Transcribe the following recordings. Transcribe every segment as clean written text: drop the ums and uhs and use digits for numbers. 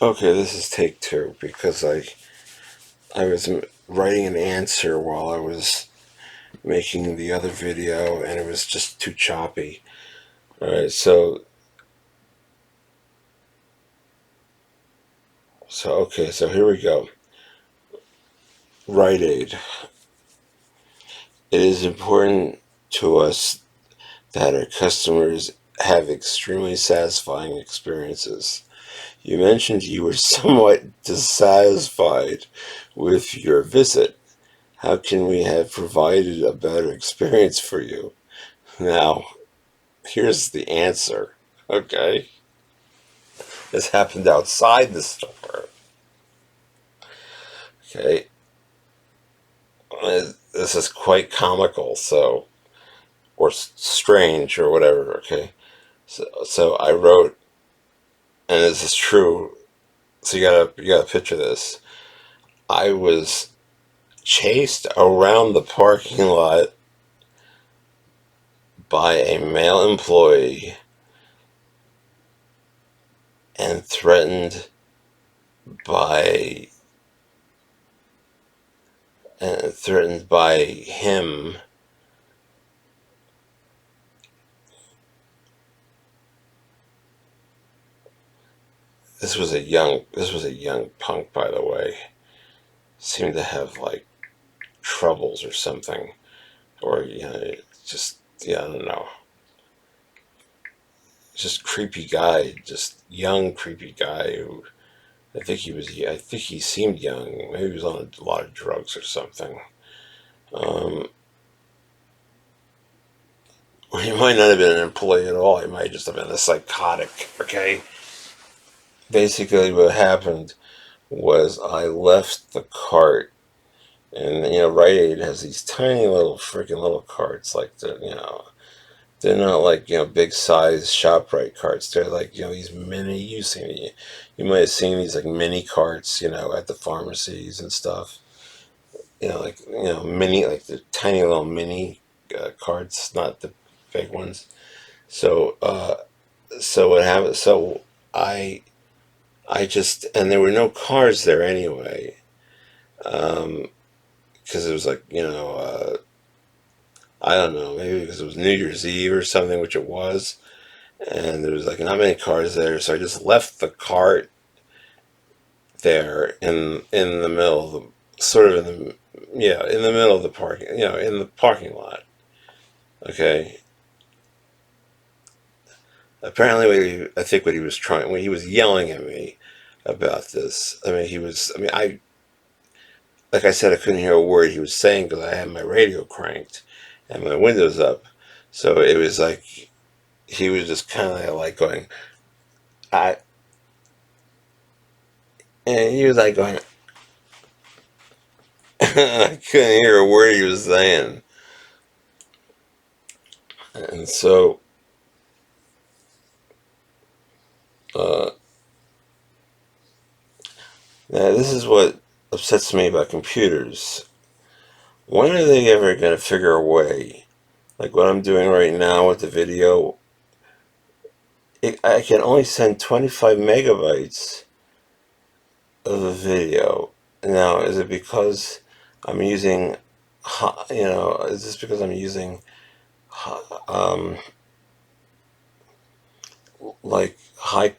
Okay, this is take two because I was writing an answer while I was making the other video and it was just too choppy. All right, so here we go. Rite Aid. It is important to us that our customers have extremely satisfying experiences. You mentioned you were somewhat dissatisfied with your visit. How can we have provided a better experience for you? Now, here's the answer. Okay? This happened outside the store. Okay? This is quite comical, or strange, or whatever. Okay? So I wrote, and this is true. So you gotta picture this. I was chased around the parking lot by a male employee and by threatened by him. This was a young punk, by the way. Seemed to have like troubles or something, or just yeah, I don't know. Just creepy guy, just young creepy guy who I think he seemed young. Maybe he was on a lot of drugs or something. Um, or he might not have been an employee at all. He might just have been a psychotic. Okay. Basically, what happened was I left the cart, and Rite Aid has these tiny little freaking little carts, like they're not like big size ShopRite carts. They're like these mini. You might have seen these like mini carts, at the pharmacies and stuff. Like mini, like the tiny little mini carts, not the big ones. So so what happened? So I I just and there were no cars there anyway. Um, because it was like I don't know, maybe because it was New Year's Eve or something, which it was, and there was like not many cars there, so I just left the cart there in the middle of the sort of in the yeah in the middle of the parking in the parking lot. Okay. Apparently, I think what he was trying when he was yelling at me about this. I mean, he was. I mean, I like I said, I couldn't hear a word he was saying because I had my radio cranked and my windows up. So it was like he was just kind of like going, I, and he was like going, I couldn't hear a word he was saying. And so, uh, now this is what upsets me about computers. When are they ever going to figure a way, like what I'm doing right now with the video? I can only send 25 megabytes of a video. Now, is it because I'm using, is this because I'm using um, like high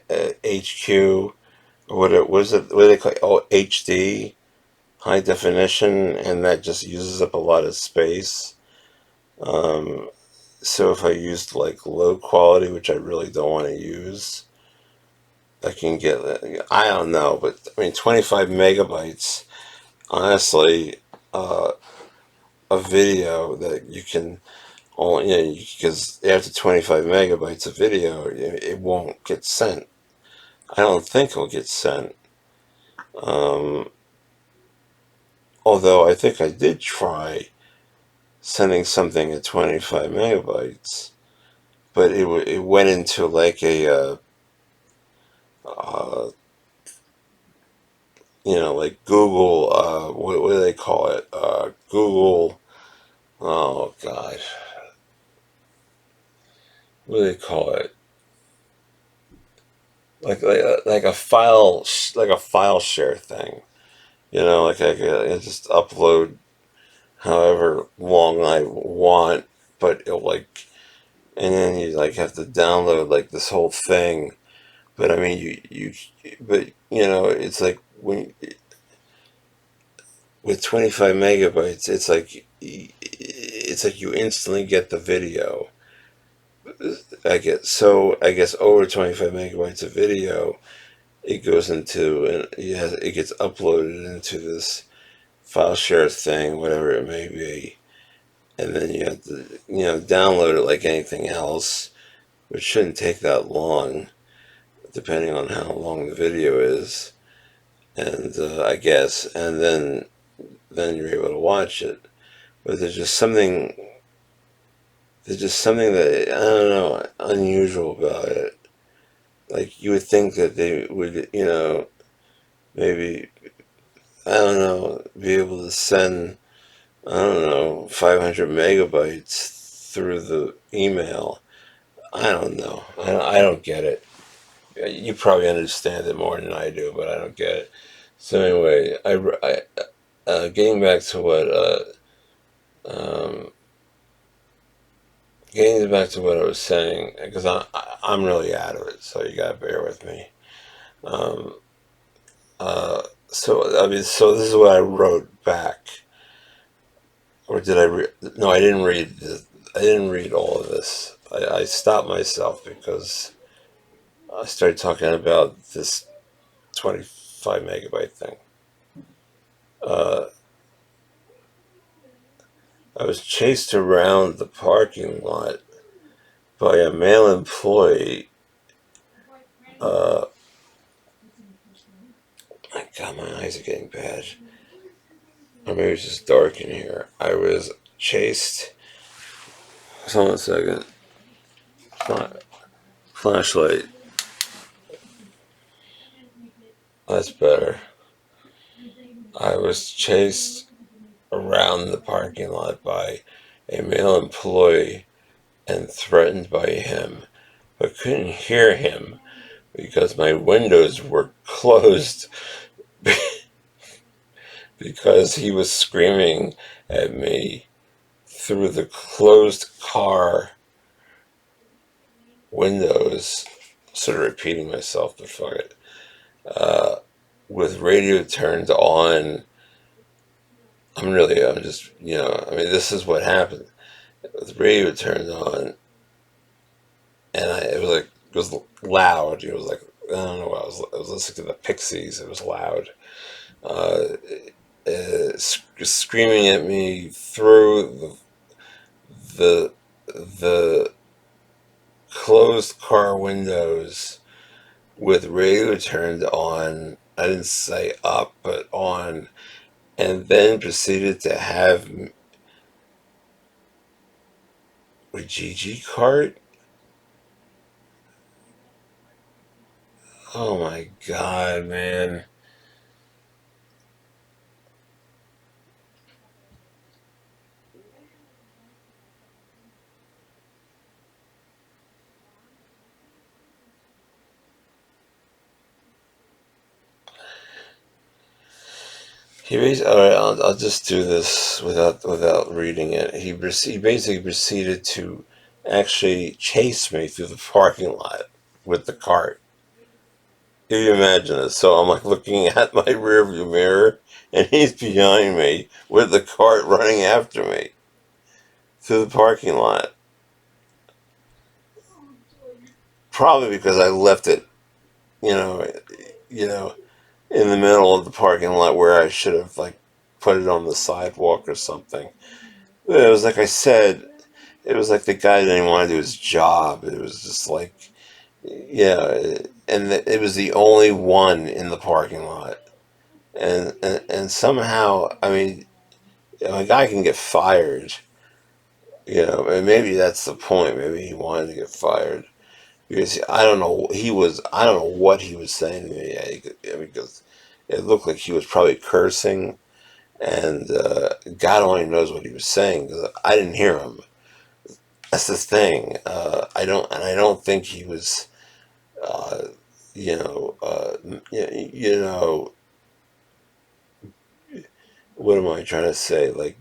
HQ, or what do they call it? Oh, HD, high definition, and that just uses up a lot of space. Um, so if I used like low quality, which I really don't want to use, I can get, I don't know, but I mean, 25 megabytes, honestly, uh, a video that you can only, because after 25 megabytes of video, it won't get sent. I don't think it'll get sent. Um, Although I think I did try sending something at 25 megabytes, but it went into like uh, like Google, what do they call it? Google, oh God, what do they call it? like a file like a file share thing. You know, like I could just upload however long I want, but it'll like, and then you like have to download like this whole thing. But I mean, but you know, it's like when with 25 megabytes, it's like you instantly get the video. I guess over 25 megabytes of video, it goes into and yeah, it gets uploaded into this file share thing, whatever it may be, and then you have to download it like anything else, which shouldn't take that long, depending on how long the video is, and I guess, and then you're able to watch it. But there's just something that I don't know unusual about it. Like you would think that they would, maybe I don't know, be able to send I don't know 500 megabytes through the email. I don't know. I don't get it. You probably understand it more than I do, but I don't get it. So anyway, getting back to um, what I was saying, because I'm really out of it, so you gotta bear with me. Um, so I mean, so this is what I wrote back, or did I read? No, I didn't read. I didn't read all of this. I stopped myself because I started talking about this 25 megabyte thing. Uh, I was chased around the parking lot by a male employee. Uh, my God, my eyes are getting bad. Or maybe it's just dark in here. I was chased. Hold on a second. Flashlight. That's better. I was chased around the parking lot by a male employee and threatened by him, but couldn't hear him because my windows were closed because he was screaming at me through the closed car windows. Sort of repeating myself, but fuck it. Uh, with radio turned on. I'm just, I mean, this is what happened. With radio turned on, and it was like, it was loud. It was like, I don't know, I was listening to the Pixies. It was loud. Uh, Screaming at me through the, the closed car windows with radio turned on. I didn't say up, but on, and then proceeded to have a Gigi cart. Oh my God, man. All right, I'll just do this without reading it. He basically proceeded to actually chase me through the parking lot with the cart. Can you imagine this? So I'm like looking at my rearview mirror, and he's behind me with the cart running after me through the parking lot. Probably because I left it, you know, you know, in the middle of the parking lot where I should have like put it on the sidewalk or something. It was like I said, it was like the guy didn't want to do his job. It was just like, yeah, and it was the only one in the parking lot, and somehow, I mean, a guy can get fired, and maybe that's the point. Maybe he wanted to get fired because I don't know. I don't know what he was saying to me. I mean, because it looked like he was probably cursing, and God only knows what he was saying because I didn't hear him. That's the thing. I don't think he was. Uh, you know, you know, what am I trying to say? Like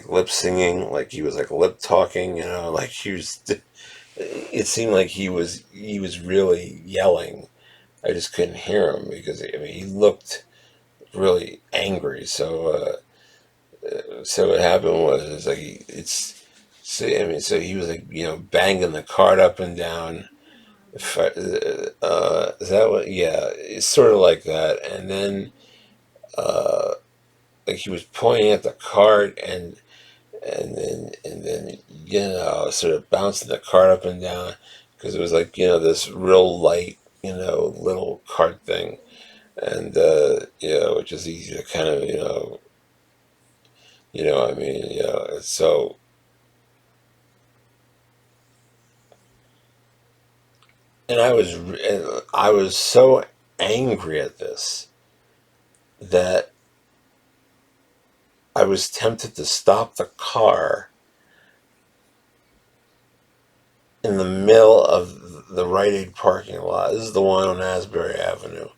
lip singing, like he was like lip talking, like he was. It seemed like he was really yelling. I just couldn't hear him because I mean he looked really angry. So what happened was like so I mean so he was like banging the cart up and down. Is that what? Yeah, it's sort of like that. And then uh, like he was pointing at the cart and then sort of bouncing the cart up and down because it was like this real light little cart thing and which is easy to kind of I mean so and I was so angry at this that I was tempted to stop the car in the middle of the Rite Aid parking lot. This is the one on Asbury Avenue.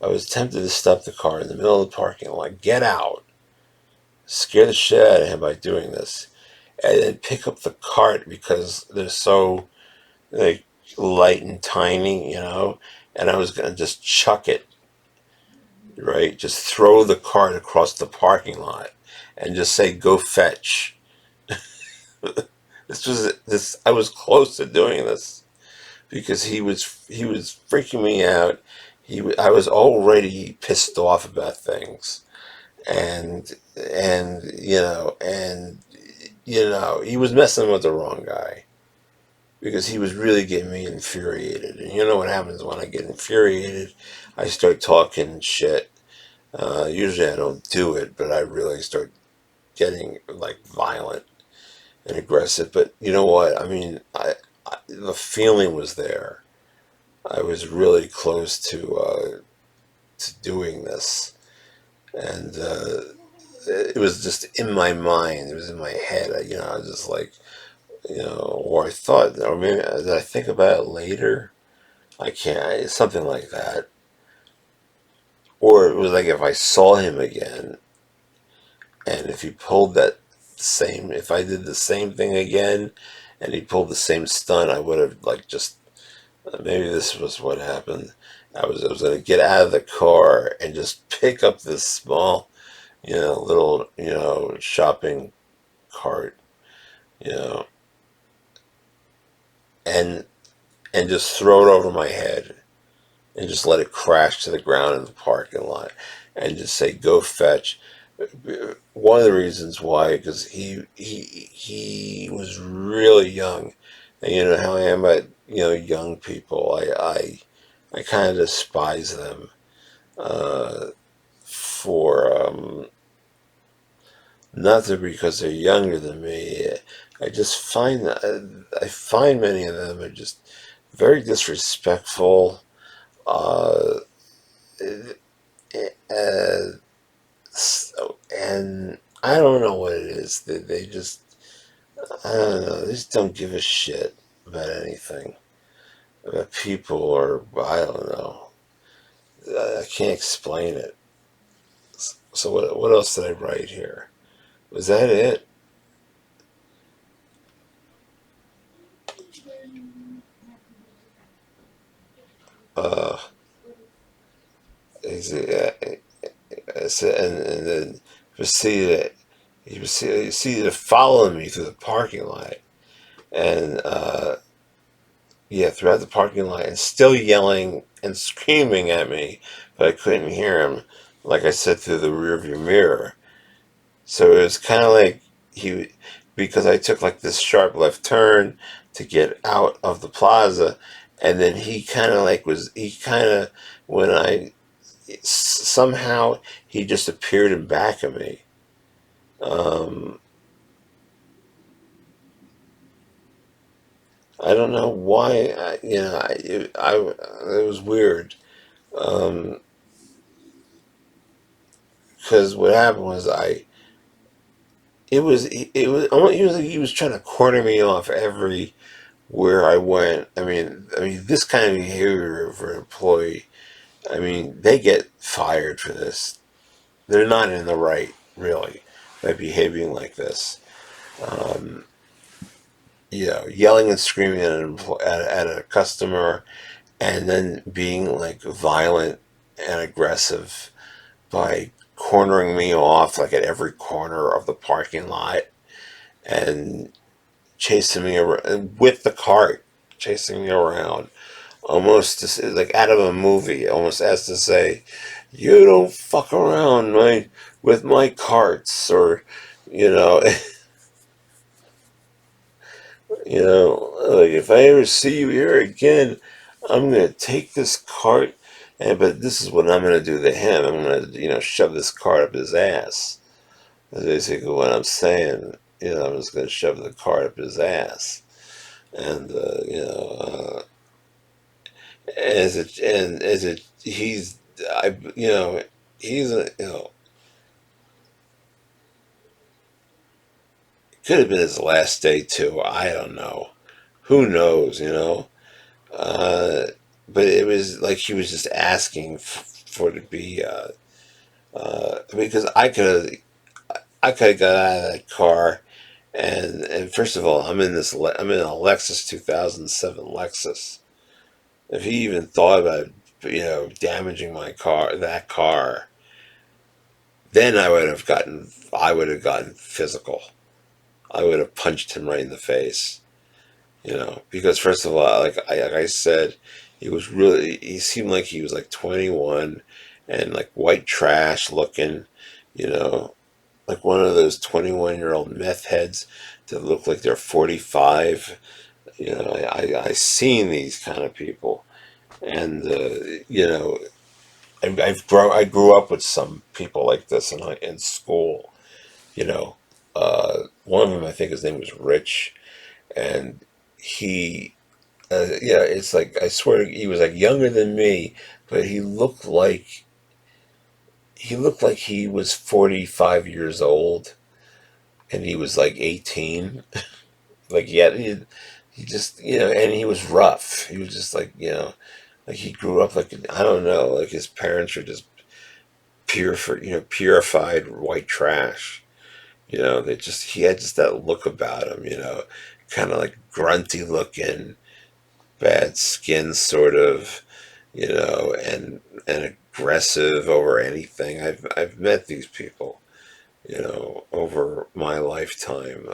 I was tempted to stop the car in the middle of the parking lot, get out, scare the shit out of him by doing this, and then pick up the cart because they're so like light and tiny, and I was gonna just chuck it, right? Just throw the cart across the parking lot and just say, "Go fetch." This. I was close to doing this because he was freaking me out. I was already pissed off about things, and he was messing with the wrong guy because he was really getting me infuriated. And you know what happens when I get infuriated? I start talking shit. Usually I don't do it, but I really start getting like violent and aggressive. But you know what? I mean, the feeling was there. I was really close to doing this, and it was just in my mind. It was in my head. I was just like, or I thought, or maybe did I think about it later? I can't. Something like that. Or it was like if I saw him again, and if he pulled if I did the same thing again, and he pulled the same stunt, I would have like just maybe this was what happened. I was gonna get out of the car and just pick up this small, little, shopping cart, you know, and just throw it over my head and just let it crash to the ground in the parking lot and just say, "Go fetch." One of the reasons why, because he was really young, and you know how I am about young people. I kind of despise them for not that because they're younger than me. I just find that I find many of them are just very disrespectful. Uh, uh, and I don't know what it is. They just, I don't know, they just don't give a shit about anything, about people, or I don't know. I can't explain it. So what else did I write here? Was that it? Uh, is it, and then proceeded he proceeded to follow me through the parking lot, and yeah, throughout the parking lot, and still yelling and screaming at me, but I couldn't hear him. Like I said, through the rearview mirror. So it was kind of like he, because I took like this sharp left turn to get out of the plaza, and then he kind of when I somehow he just appeared in back of me. Um, I don't know why. It was weird. Um, because what happened was it was he was trying to corner me off every where I went. I mean, this kind of behavior of an employee. I mean, they get fired for this. They're not in the right, really, by behaving like this. Um, Yelling and screaming at a customer, and then being like violent and aggressive by cornering me off like at every corner of the parking lot and chasing me around with the cart, chasing me around, almost like out of a movie, almost as to say, "You don't fuck around with my carts," or you know, like if I ever see you here again, I'm gonna take this cart, and but this is what I'm gonna do to him. I'm gonna shove this cart up his ass. That's basically what I'm saying. I'm just gonna shove the cart up his ass, and as it he's I he's a could have been his last day too. I don't know. Who knows? Uh, but it was like he was just asking for to be. Because I could have got out of that car, and first of all, I'm in a Lexus 2007 Lexus. If he even thought about damaging my car, that car, then I would have gotten physical. I would have punched him right in the face. Because first of all, like I said, he seemed like he was like 21 and like white trash looking, you know, like one of those 21-year-old meth heads that look like they're 45. I seen these kind of people, and I grew up with some people like this in school. One of them, I think his name was Rich, and he yeah, it's like I swear he was like younger than me, but he looked like he was 45 years old, and he was like 18. Like he just and he was rough. He was just like he grew up like I don't know, like his parents were just purified white trash. He had just that look about him. Kind of like grunty looking, bad skin, sort of, and aggressive over anything. I've met these people, over my lifetime,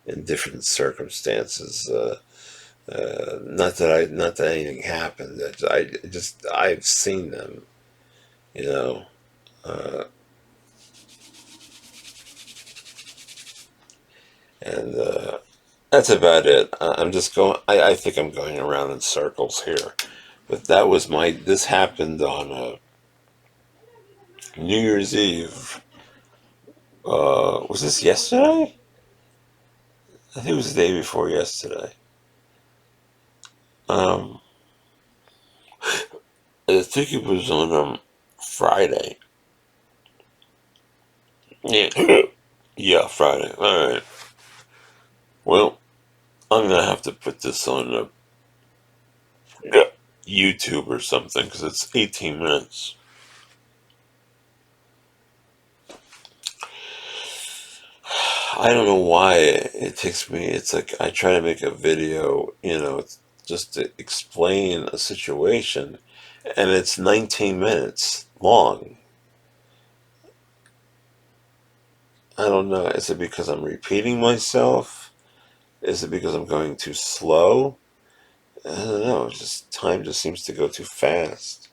in different circumstances. Not that anything happened. I've seen them, you know, uh, and that's about it. I'm just going. I think I'm going around in circles here, but this happened on New Year's Eve. Was this yesterday? I think it was the day before yesterday. Um, I think it was on Friday. Yeah, yeah, Friday. All right. Well, I'm gonna have to put this on YouTube or something because it's 18 minutes. I don't know why it takes me. It's like I try to make a video, just to explain a situation, and it's 19 minutes long. I don't know. Is it because I'm repeating myself? Is it because I'm going too slow? I don't know. Just time just seems to go too fast.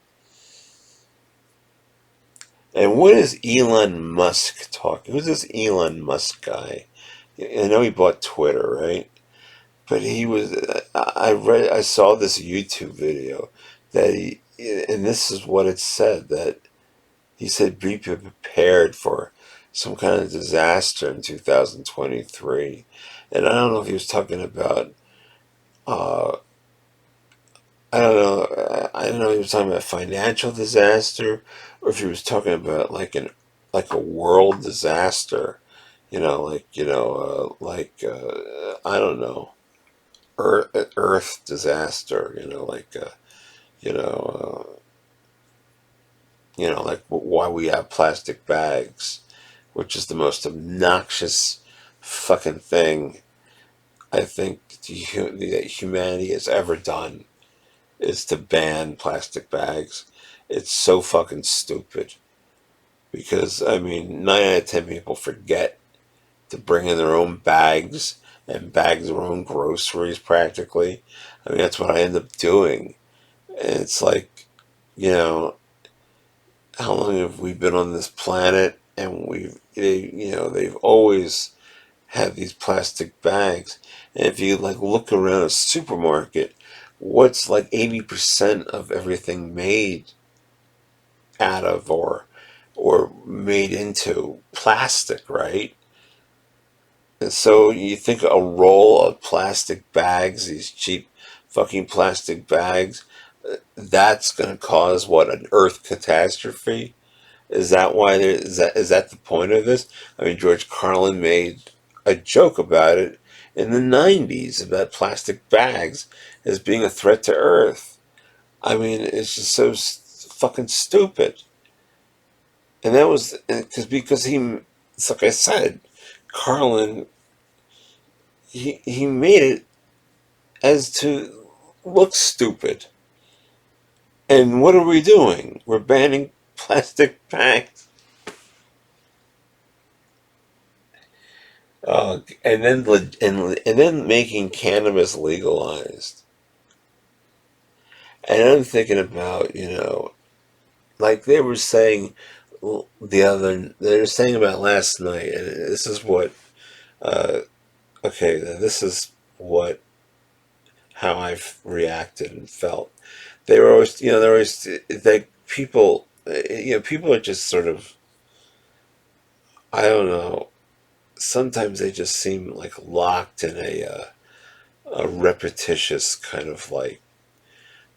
And what is Elon Musk talking? Who's this Elon Musk guy? I know he bought Twitter, right? But he was. I saw this YouTube video that and this is what it said, that he said be prepared for some kind of disaster in 2023, and I don't know if he was talking about. Uh, I don't know. I don't know if he was talking about financial disaster, or if he was talking about like a world disaster. Like I don't know, earth disaster. You know, like why we have plastic bags, which is the most obnoxious fucking thing I think that humanity has ever done is to ban plastic bags. It's so fucking stupid because I mean, 9 out of 10 people forget to bring in their own bags and bags their own groceries practically. I mean, that's what I end up doing. And it's like, you know, how long have we been on this planet? And they've always had these plastic bags. And if you like look around a supermarket, what's like 80% of everything made out of or made into plastic, right? And so you think a roll of plastic bags, these cheap fucking plastic bags, that's going to cause what, an earth catastrophe? Is that why is that the point of this? I mean, George Carlin made a joke about it in the '90s about plastic bags as being a threat to Earth. I mean, it's just so fucking stupid. And that was because it's like I said, Carlin he made it as to look stupid. And what are we doing? We're banning plastic bags. And then making cannabis legalized. And I'm thinking about, like they were saying about last night, and this is what, uh, okay, this is how I've reacted and felt. They're always, like, people are just sort of, I don't know, sometimes they just seem like locked in a repetitious kind of like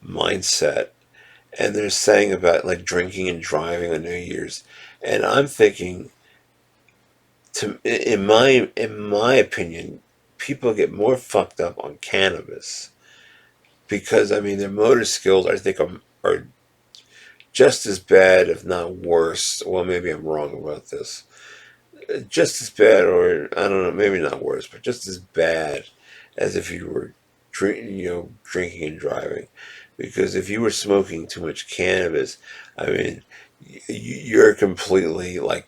mindset, and they're saying about like drinking and driving on New Year's, and I'm thinking, in my opinion, people get more fucked up on cannabis because I mean their motor skills I think are just as bad, if not worse. Well, maybe I'm wrong about this. Just as bad, or I don't know, maybe not worse, but just as bad as if you were drinking and driving. Because if you were smoking too much cannabis, I mean, you're completely like,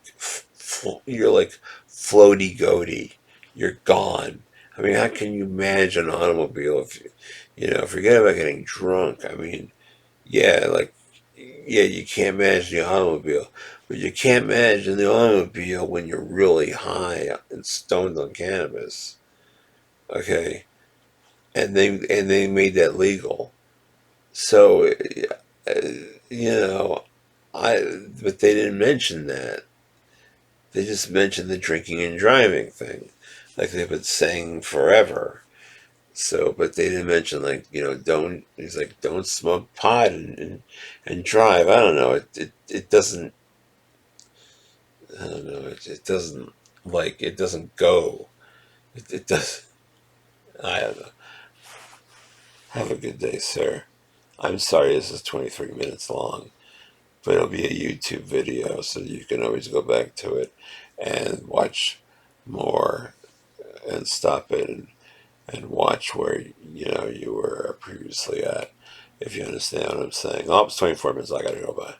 you're like floaty goaty. You're gone. I mean, how can you manage an automobile if forget about getting drunk? I mean, yeah, like, yeah, you can't manage the automobile, but you can't manage the automobile when you're really high and stoned on cannabis. Okay, and they made that legal. So, uh, you know, but they didn't mention that. They just mentioned the drinking and driving thing, like they've been saying forever. So, but they didn't mention, like, don't. He's like, don't smoke pot and drive. I don't know. It doesn't. I don't know. It doesn't, like, it doesn't go. It does. I don't know. Have a good day, sir. I'm sorry this is 23 minutes long, but it'll be a YouTube video, so you can always go back to it and watch more and stop it and watch where you were previously at. If you understand what I'm saying. Oh, it's 24 minutes. I gotta go. Bye.